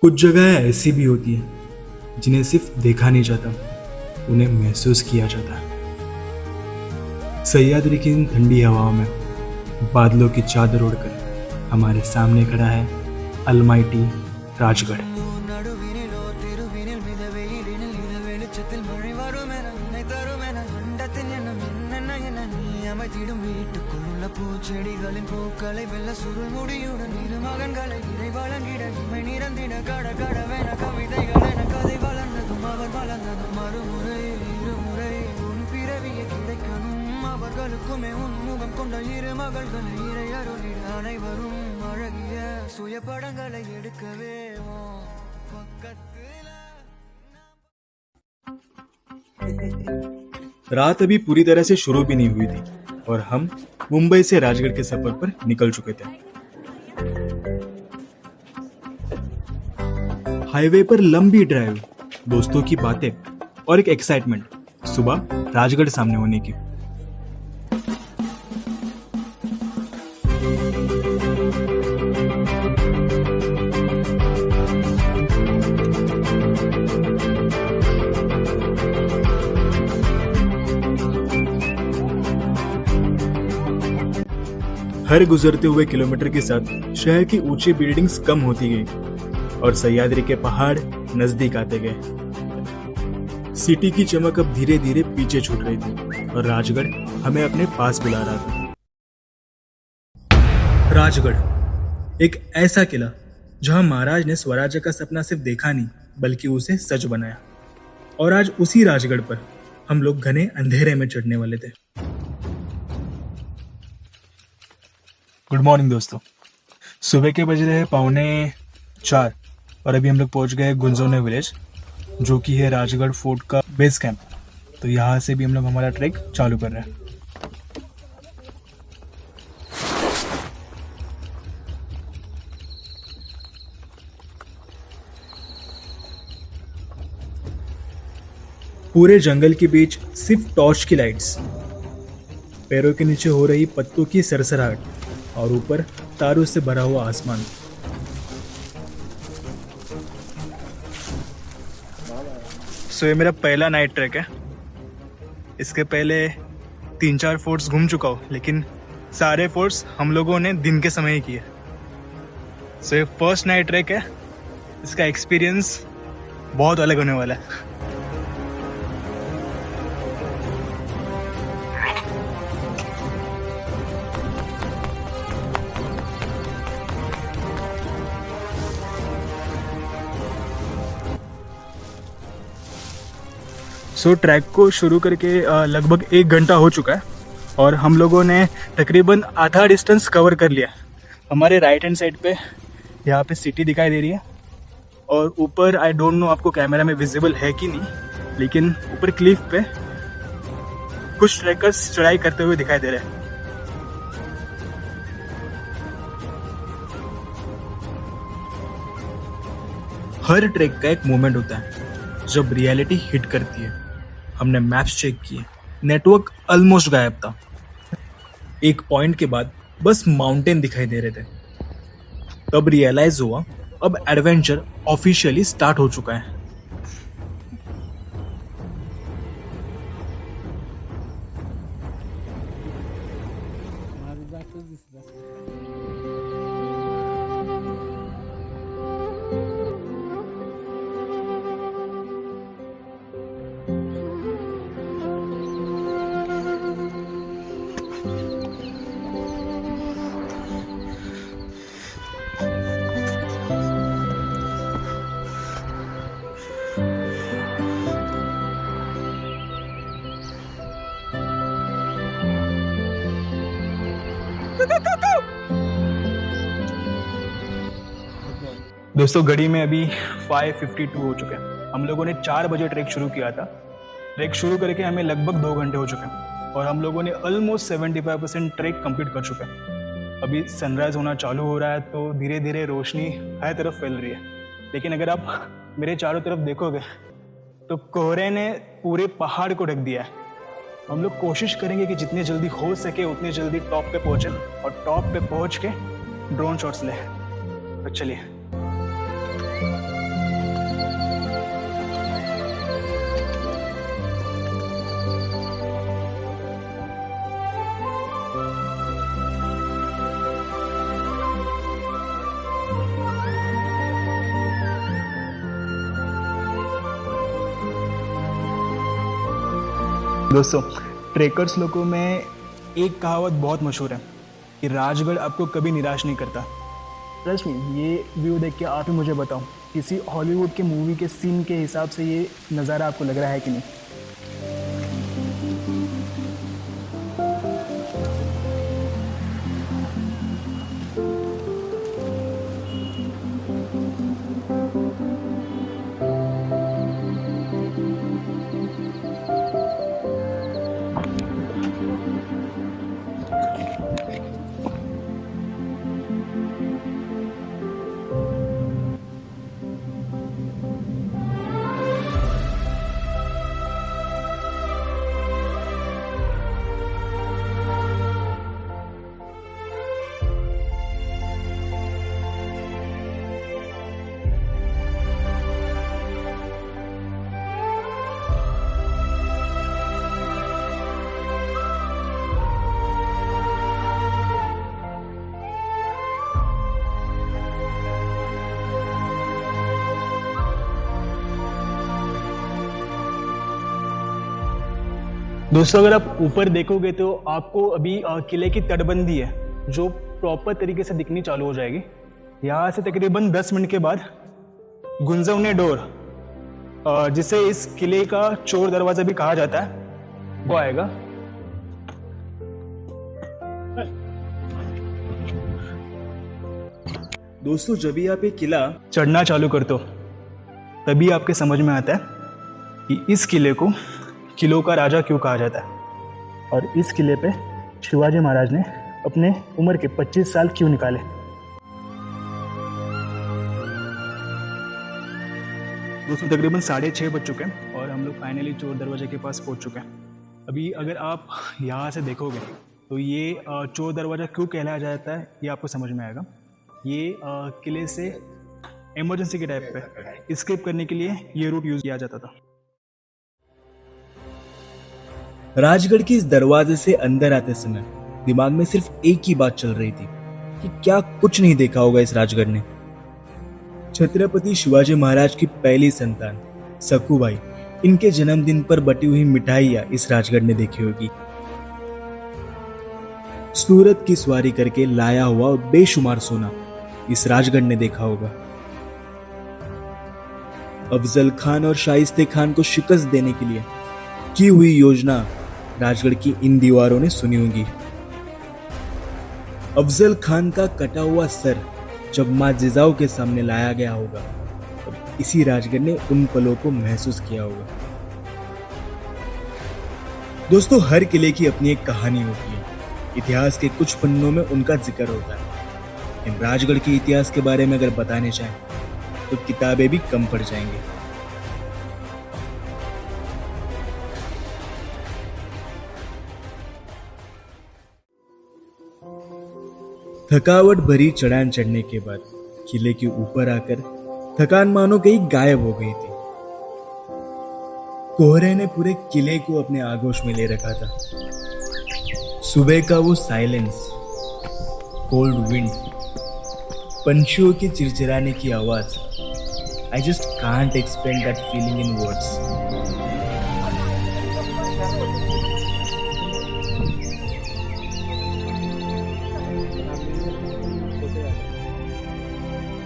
कुछ जगहें ऐसी भी होती हैं जिन्हें सिर्फ देखा नहीं जाता, उन्हें महसूस किया जाता है। सह्याद्री की इन ठंडी हवाओं में बादलों की चादर ओढ़कर हमारे सामने खड़ा है अलमाइटी राजगढ़। பூச்செடிகளின் பூக்களை வெல்ல சுருள் முடியுடன் இரு மகன்களை இறை வழங்கிட இமை நிறந்திட கட கடவென கவிதைகள் என கதை வளர்ந்ததும் அவர் வளர்ந்ததும் மறுமுறை இருமுறை உன் பிறவியை கிடைக்கணும் அவர்களுக்குமே உன் முகம் கொண்ட இரு மகள்களை இறை அருளிட அனைவரும் அழகிய சுய படங்களை எடுக்கவே பக்கத்தில்। रात अभी पूरी तरह से शुरू भी नहीं हुई थी और हम मुंबई से राजगढ़ के सफर पर निकल चुके थे। हाईवे पर लंबी ड्राइव, दोस्तों की बातें और एक एक्साइटमेंट सुबह राजगढ़ सामने होने की। हर गुजरते हुए किलोमीटर के साथ शहर की ऊंची बिल्डिंग्स कम होती गई और सह्याद्री के पहाड़ नजदीक आते गए। सिटी की चमक अब धीरे धीरे पीछे छूट रही थी और राजगढ़ हमें अपने पास बुला रहा था। राजगढ़, एक ऐसा किला जहां महाराज ने स्वराज्य का सपना सिर्फ देखा नहीं बल्कि उसे सच बनाया। और आज उसी राजगढ़ पर हम लोग घने अंधेरे में चढ़ने वाले थे। गुड मॉर्निंग दोस्तों, सुबह के बज रहे हैं 3:45 और अभी हम लोग पहुंच गए गुंजोने विलेज, जो कि है राजगढ़ फोर्ट का बेस कैंप। तो यहाँ से भी हम लोग हमारा ट्रैक चालू कर रहे हैं। पूरे जंगल के बीच सिर्फ टॉर्च की लाइट्स, पैरों के नीचे हो रही पत्तों की सरसराहट और ऊपर तारों से भरा हुआ आसमान। ये मेरा पहला नाइट ट्रैक है। इसके पहले 3-4 फोर्ट्स घूम चुका हूँ, लेकिन सारे फोर्ट्स हम लोगों ने दिन के समय ही किए। ये फर्स्ट नाइट ट्रैक है। इसका एक्सपीरियंस बहुत अलग होने वाला है। ट्रैक को शुरू करके लगभग 1 घंटा हो चुका है और हम लोगों ने तकरीबन आधा डिस्टेंस कवर कर लिया। हमारे राइट हैंड साइड पे यहाँ पे सिटी दिखाई दे रही है और ऊपर आई डोंट नो आपको कैमरा में विजिबल है कि नहीं, लेकिन ऊपर क्लिफ पे कुछ ट्रैकर्स चढ़ाई करते हुए दिखाई दे रहे हैं। हर ट्रैक का एक मोमेंट होता है जब रियलिटी हिट करती है। हमने मैप्स चेक किए, नेटवर्क ऑलमोस्ट गायब था। एक पॉइंट के बाद बस माउंटेन दिखाई दे रहे थे। तब रियलाइज हुआ अब एडवेंचर ऑफिशियली स्टार्ट हो चुका है। दोस्तों, घड़ी में अभी 5:52 हो चुके हैं। हम लोगों ने 4 बजे ट्रैक शुरू किया था। ट्रैक शुरू करके हमें लगभग 2 घंटे हो चुके हैं और हम लोगों ने ऑलमोस्ट 75% ट्रैक कंप्लीट कर चुके हैं। अभी सनराइज होना चालू हो रहा है तो धीरे धीरे रोशनी हर तरफ फैल रही है। लेकिन अगर आप मेरे चारों तरफ देखोगे तो कोहरे ने पूरे पहाड़ को ढक दिया है। हम लोग कोशिश करेंगे कि जितनी जल्दी हो सके उतनी जल्दी टॉप पे पहुंचे और टॉप पे पहुंच के ड्रोन शॉट्स ले। तो चलिए। दोस्तों, ट्रेकर्स लोगों में एक कहावत बहुत मशहूर है कि राजगढ़ आपको कभी निराश नहीं करता। ट्रस्ट मी, ये व्यू देख के आप ही मुझे बताओ, किसी हॉलीवुड के मूवी के सीन के हिसाब से ये नज़ारा आपको लग रहा है कि नहीं? दोस्तों, अगर आप ऊपर देखोगे तो आपको अभी किले की तटबंदी है जो प्रॉपर तरीके से दिखनी चालू हो जाएगी। यहाँ से तकरीबन 10 मिनट के बाद गुंजवने डोर, जिसे इस किले का चोर दरवाजा भी कहा जाता है, वो आएगा। दोस्तों, जब भी आप ये किला चढ़ना चालू करते हो तभी आपके समझ में आता है कि इस किले को किलों का राजा क्यों कहा जाता है और इस किले पे शिवाजी महाराज ने अपने उम्र के 25 साल क्यों निकाले। दोस्तों, तकरीबन 6:30 बज चुके हैं और हम लोग फाइनली चोर दरवाजे के पास पहुंच चुके हैं। अभी अगर आप यहाँ से देखोगे तो ये चोर दरवाज़ा क्यों कहलाया जाता है ये आपको समझ में आएगा। ये किले से इमरजेंसी के टाइप पे एस्केप करने के लिए ये रूट यूज़ किया जाता था। राजगढ़ के इस दरवाजे से अंदर आते समय दिमाग में सिर्फ एक ही बात चल रही थी कि क्या कुछ नहीं देखा होगा इस राजगढ़ ने। छत्रपति शिवाजी महाराज की पहली संतान सखूबाई, इनके जन्मदिन पर बटी हुई मिठाइयां इस राजगढ़ ने देखी होगी। सूरत की सवारी करके लाया हुआ बेशुमार सोना इस राजगढ़ ने देखा होगा। अफजल खान और शाइस्ते खान को शिकस्त देने के लिए की हुई योजना राजगढ़ की इन दीवारों ने सुनी होगी। अफजल खान का कटा हुआ सर जब मां जिजाऊ के सामने लाया गया होगा तब इसी राजगढ़ ने उन पलों को महसूस किया होगा। दोस्तों, हर किले की अपनी एक कहानी होती है। इतिहास के कुछ पन्नों में उनका जिक्र होता है, लेकिन राजगढ़ के इतिहास के बारे में अगर बताने चाहें तो किताबें भी कम पड़ जाएंगी। थकावट भरी चढ़ान चढ़ने के बाद किले के ऊपर आकर थकान मानो कहीं गायब हो गई थी। कोहरे ने पूरे किले को अपने आगोश में ले रखा था। सुबह का वो साइलेंस, कोल्ड विंड, पंछियों के चिरचिराने की आवाज, I just can't explain that feeling in words.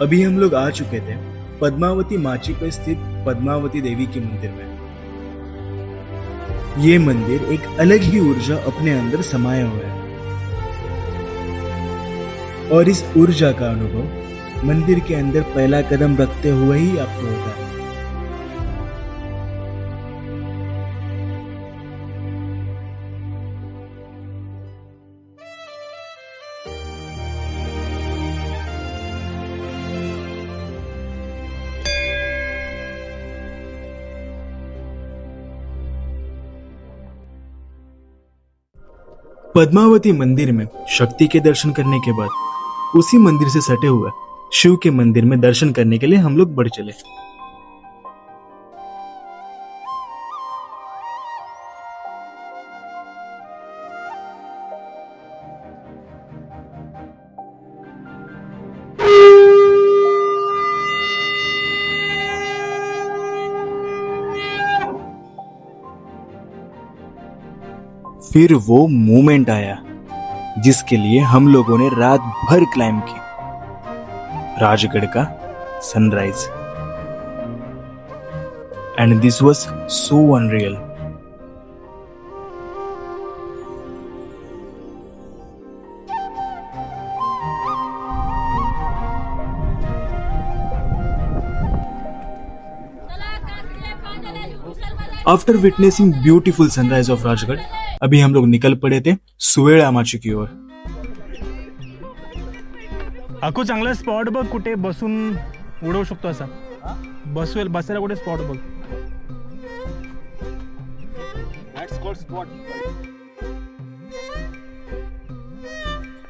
अभी हम लोग आ चुके थे पद्मावती माची पर स्थित पद्मावती देवी के मंदिर में। ये मंदिर एक अलग ही ऊर्जा अपने अंदर समाया हुआ है और इस ऊर्जा का अनुभव मंदिर के अंदर पहला कदम रखते हुए ही आपको होता है। पद्मावती मंदिर में शक्ति के दर्शन करने के बाद उसी मंदिर से सटे हुए शिव के मंदिर में दर्शन करने के लिए हम लोग बढ़ चले। फिर वो मोमेंट आया जिसके लिए हम लोगों ने रात भर क्लाइंब की, राजगढ़ का sunrise. And this was so unreal. After witnessing beautiful sunrise of Rajgarh, अभी हम लोग निकल पड़े थे सुवेळा माची की ओर। अको चांगला स्पॉट बघ, कुठे बसून उडवू शकतो असा बसायला कुठे स्पॉट बघ।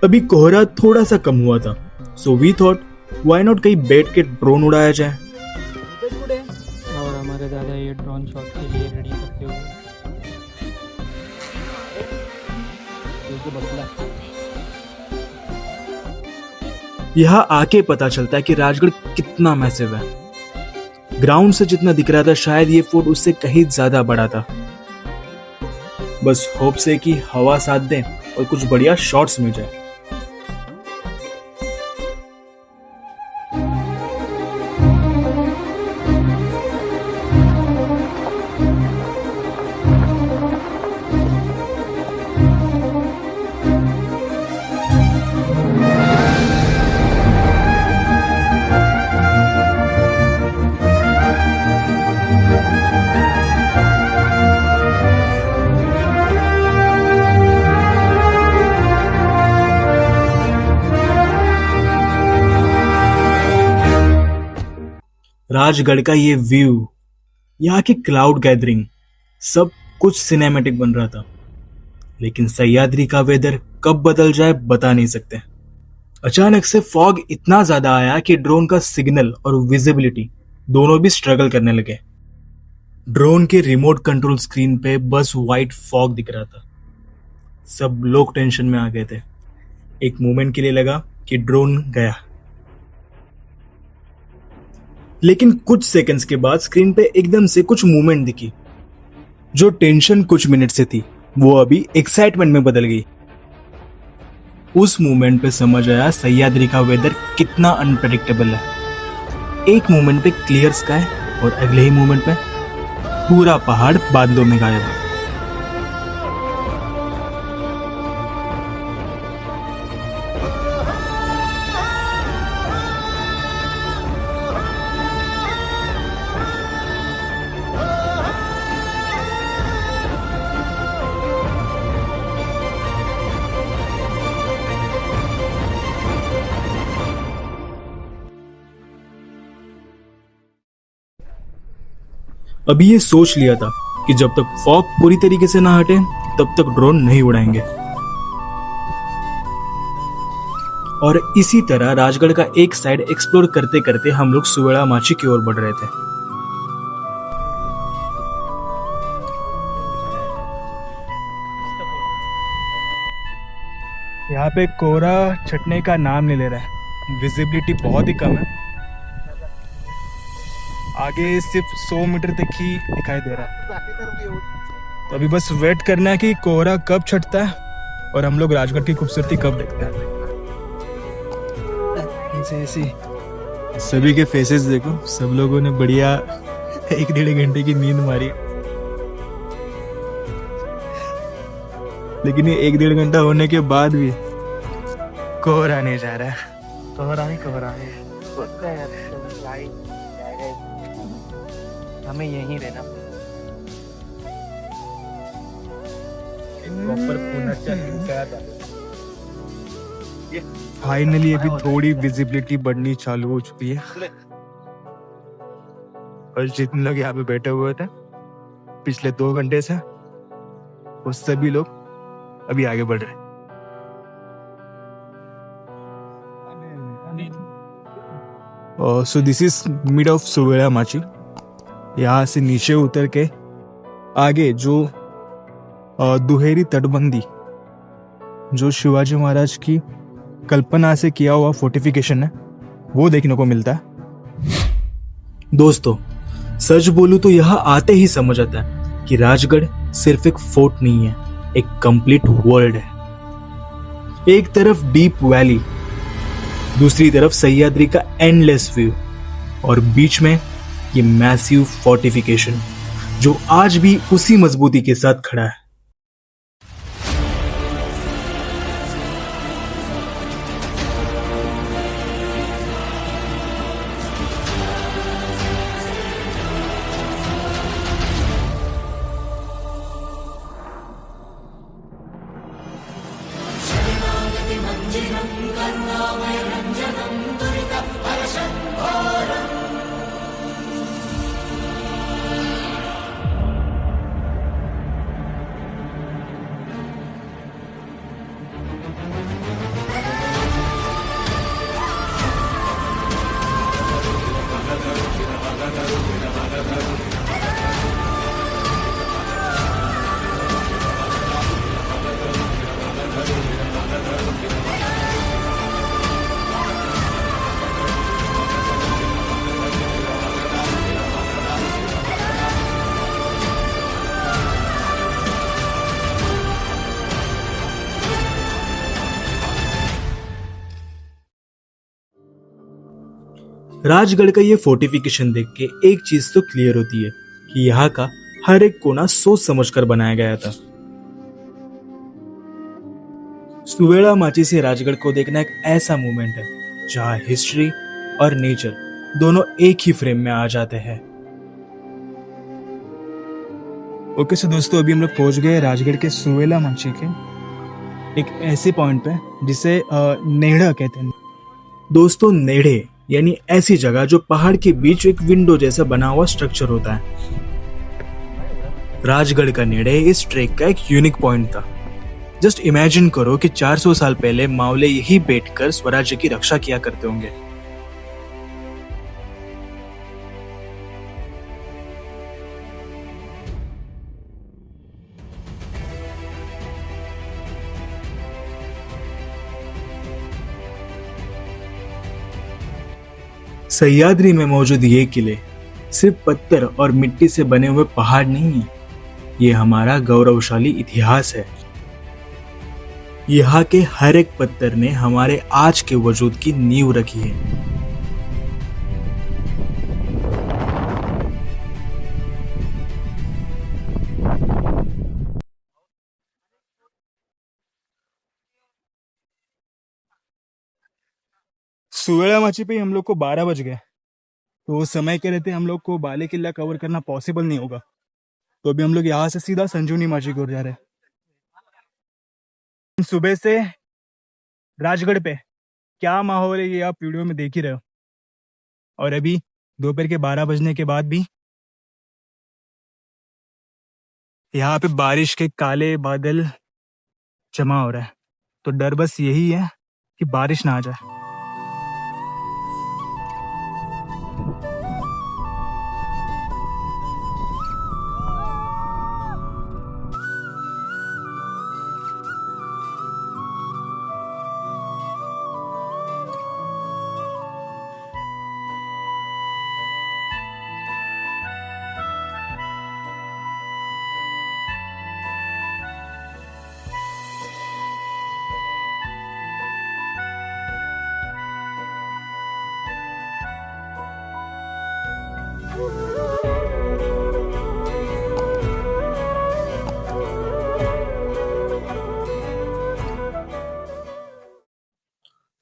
अभी कोहरा थोड़ा सा कम हुआ था, so we thought why not कहीं बैठ के ड्रोन उड़ाया जाए। और हमारे दादा ये ड्रोन शॉट के लिए रेडी करते हुए यहाँ आके पता चलता है कि राजगढ़ कितना मैसिव है। ग्राउंड से जितना दिख रहा था शायद ये फोर्ट उससे कहीं ज्यादा बड़ा था। बस होप से कि हवा साथ दे और कुछ बढ़िया शॉट्स मिल जाए। राजगढ़ का ये व्यू, यहाँ की क्लाउड गैदरिंग, सब कुछ सिनेमैटिक बन रहा था। लेकिन सह्याद्री का वेदर कब बदल जाए बता नहीं सकते। अचानक से फॉग इतना ज्यादा आया कि ड्रोन का सिग्नल और विजिबिलिटी दोनों भी स्ट्रगल करने लगे। ड्रोन के रिमोट कंट्रोल स्क्रीन पे बस व्हाइट फॉग दिख रहा था। सब लोग टेंशन में आ गए थे। एक मोमेंट के लिए लगा कि ड्रोन गया, लेकिन कुछ सेकंड्स के बाद स्क्रीन पे एकदम से कुछ मूवमेंट दिखी। जो टेंशन कुछ मिनट से थी वो अभी एक्साइटमेंट में बदल गई। उस मूवमेंट पे समझ आया सह्याद्री का वेदर कितना अनप्रेडिक्टेबल है। एक मूवमेंट पे क्लियर स्काई और अगले ही मूवमेंट पे पूरा पहाड़ बादलों में गायब है। अभी ये सोच लिया था कि जब तक फॉग पूरी तरीके से ना हटे तब तक ड्रोन नहीं उड़ाएंगे। और इसी तरह राजगढ़ का एक साइड एक्सप्लोर करते करते हम लोग सुवेळा माची की ओर बढ़ रहे थे। यहाँ पे कोहरा छटने का नाम नहीं ले रहा है, विजिबिलिटी बहुत ही कम है। आगे सिर्फ 100 मीटर तक ही दिखाई दे रहा है। तो अभी बस वेट करना है कि कोहरा कब छटता है और हम लोग राजगढ़ की खूबसूरती कब देखते हैं। सभी के फेसेस देखो, सब लोगों ने बढ़िया 1-1.5 घंटे की नींद मारी, लेकिन ये 1-1.5 घंटा होने के बाद भी कोहरा नहीं जा रहा है। कोहरा है। हमें यहीं रहना। फाइनली अभी थोड़ी विजिबिलिटी बढ़नी चालू हो चुकी है और जितने लोग यहाँ पे बैठे हुए थे पिछले 2 घंटे से वो सभी लोग अभी आगे बढ़ रहे हैं। So this is mid of Suvela Machi. यहाँ से नीचे उतर के आगे जो दुहेरी तटबंदी, जो शिवाजी महाराज की कल्पना से किया हुआ फोर्टिफिकेशन है, वो देखने को मिलता है। दोस्तों सच बोलूं तो यहाँ आते ही समझ आता है कि राजगढ़ सिर्फ एक फोर्ट नहीं है, एक कंप्लीट वर्ल्ड है। एक तरफ डीप वैली, दूसरी तरफ सह्याद्री का एंडलेस व्यू और बीच में ये मैसिव फोर्टिफिकेशन जो आज भी उसी मजबूती के साथ खड़ा है। राजगढ़ का ये फोर्टिफिकेशन देख के एक चीज तो क्लियर होती है कि यहाँ का हर एक कोना सोच समझकर बनाया गया था। सुवेड़ा माची से राजगढ़ को देखना एक ऐसा मोमेंट है जहाँ हिस्ट्री और नेचर दोनों एक ही फ्रेम में आ जाते हैं। ओके सो दोस्तों, अभी हम लोग पहुंच गए राजगढ़ के सुवेला माची के एक ऐसे पॉइंट पे जिसे नेड़ा कहते हैं। दोस्तों, नेड़े यानी ऐसी जगह जो पहाड़ के बीच एक विंडो जैसा बना हुआ स्ट्रक्चर होता है। राजगढ़ का नेड़े इस ट्रैक का एक यूनिक पॉइंट था। जस्ट इमेजिन करो कि 400 साल पहले मावले यही बैठकर स्वराज्य की रक्षा किया करते होंगे। सह्याद्री में मौजूद ये किले सिर्फ पत्थर और मिट्टी से बने हुए पहाड़ नहीं है, ये हमारा गौरवशाली इतिहास है। यहाँ के हर एक पत्थर ने हमारे आज के वजूद की नींव रखी है। सुवेला माची पे हम लोग को 12 बज गए, तो उस समय के रहते हम लोग को बाले किला कवर करना पॉसिबल नहीं होगा। तो अभी हम लोग यहाँ से सीधा संजीवनी माची की ओर जा रहे हैं। सुबह से राजगढ़ पे क्या माहौल है ये आप वीडियो में देख ही रहे हो, और अभी दोपहर के 12 बजने के बाद भी यहाँ पे बारिश के काले बादल जमा हो रहा है। तो डर बस यही है कि बारिश ना आ जाए।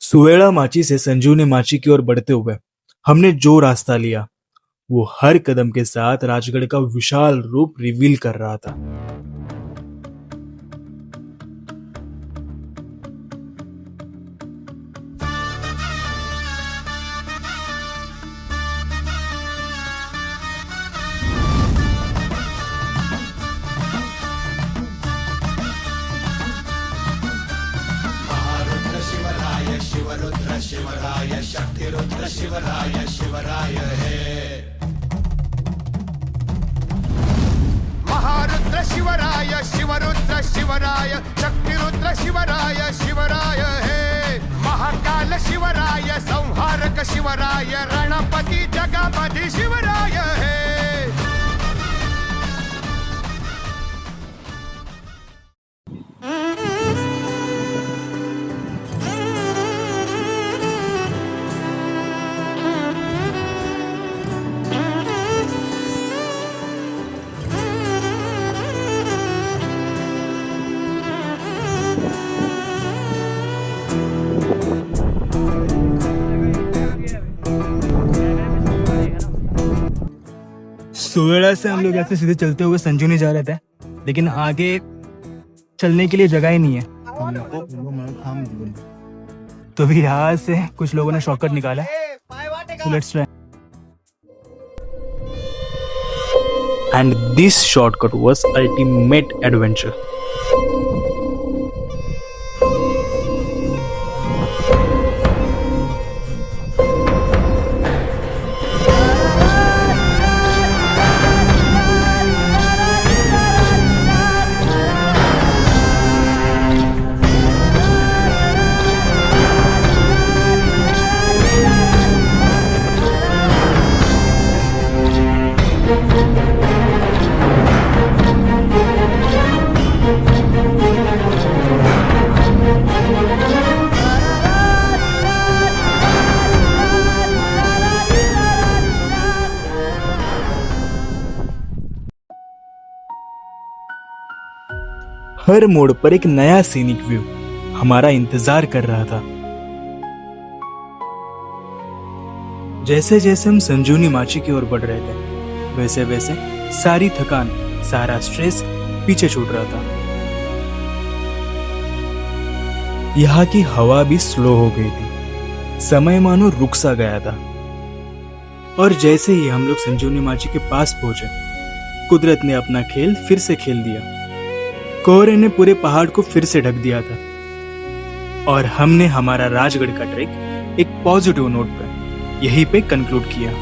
सुवेड़ा माची से संजीवनी माची की ओर बढ़ते हुए हमने जो रास्ता लिया वो हर कदम के साथ राजगढ़ का विशाल रूप रिवील कर रहा था। शिवराय शक्तिरुद्र शिवराय शिवराय है। महारुद्र शिवराय शिवरुद्र शिवराय शक्तिरुद्र शिवराय शिवराय है। महाकाल शिवराय संहारक शिवराय रणपति जगपति शिवराय है। सोवेड़ा से हम लोग ऐसे सीधे चलते हुए संजूनी जा रहे थे, लेकिन आगे चलने के लिए जगह ही नहीं है। तो भी यहाँ से कुछ लोगों ने शॉर्टकट निकाला, so let's try. And this shortcut was ultimate adventure. हर मोड़ पर एक नया सीनिक व्यू हमारा इंतजार कर रहा था। जैसे जैसे हम संजूनी माची की ओर बढ़ रहे थे, वैसे वैसे सारी थकान, सारा स्ट्रेस पीछे छूट रहा था। यहाँ की हवा भी स्लो हो गई थी, समय मानो रुक सा गया था। और जैसे ही हम लोग संजूनी माची के पास पहुंचे, कुदरत ने अपना खेल फिर से खेल दिया। कोहरे ने पूरे पहाड़ को फिर से ढक दिया था और हमने हमारा राजगढ़ का ट्रेक एक पॉजिटिव नोट पर यहीं पे कंक्लूड किया।